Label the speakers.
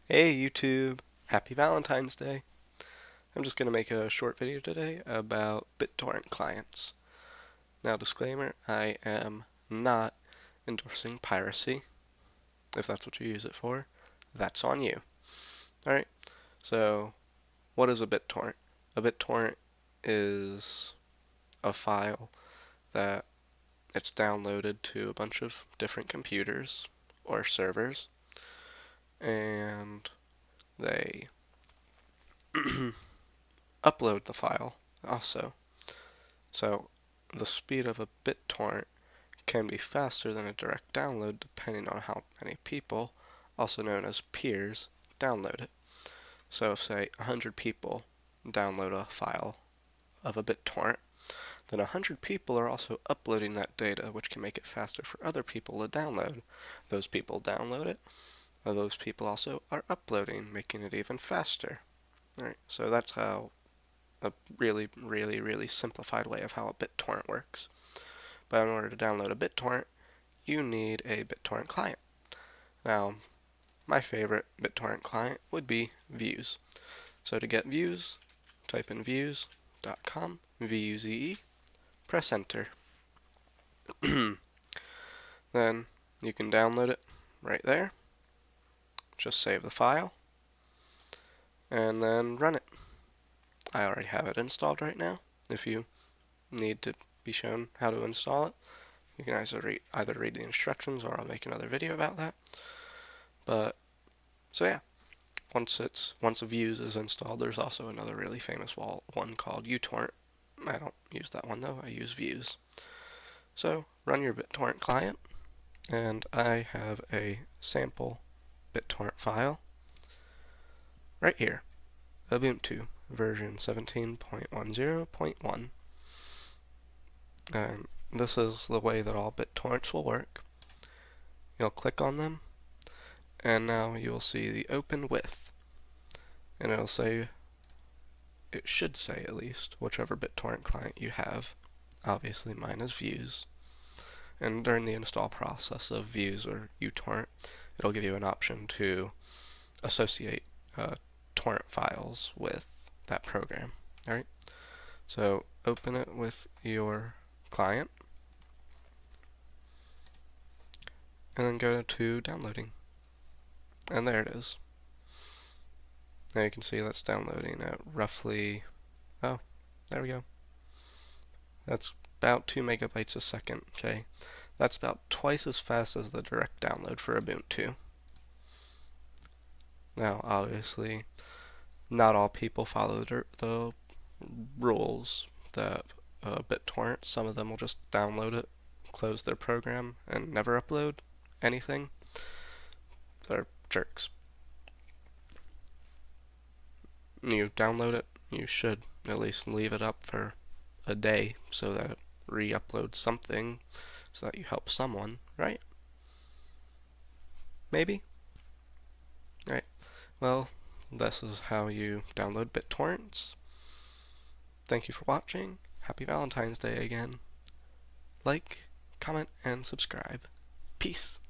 Speaker 1: Hey YouTube! Happy Valentine's Day! I'm just going to make a short video today about BitTorrent clients. Now disclaimer, I am not endorsing piracy. If that's what you use it for, that's on you. Alright, so what is a BitTorrent? A BitTorrent is a file that it's downloaded to a bunch of different computers or servers, and they upload the file also. So the speed of a BitTorrent can be faster than a direct download depending on how many people, also known as peers, download it. So if say 100 people download a file of a BitTorrent, then 100 people are also uploading that data, which can make it faster for other people to download. Those people download it, and those people also are uploading, making it even faster. Alright, so that's how a really simplified way of how a BitTorrent works. But in order to download a BitTorrent, you need a BitTorrent client. Now, my favorite BitTorrent client would be Views. So to get Views, type in views.com, V-U-Z-E, press enter. Then you can download it right there. Just save the file, and then run it. I already have it installed right now. If you need to be shown how to install it, you can either read the instructions, or I'll make another video about that. But so yeah, once Views is installed, there's also another really famous one called uTorrent. I don't use that one though, I use Views. So run your BitTorrent client, and I have a sample BitTorrent file right here, Ubuntu version 17.10.1. And this is the way that all BitTorrents will work. You'll click on them, and now you will see the open with, and it'll say, it should say at least, whichever BitTorrent client you have. Obviously mine is Views. And during the install process of Views or uTorrent, it'll give you an option to associate torrent files with that program. Alright, so open it with your client, and then go to downloading. And there it is. Now you can see that's downloading at roughly, oh, there we go. That's about 2 megabytes a second, okay? That's about twice as fast as the direct download for Ubuntu. Now, obviously, not all people follow the rules that BitTorrent. Some of them will just download it, close their program, and never upload anything. They're jerks. You download it, you should at least leave it up for a day so that it re-uploads something, so that you help someone, right? Maybe? Right. Well, this is how you download BitTorrents. Thank you for watching. Happy Valentine's Day again. Like, comment, and subscribe. Peace.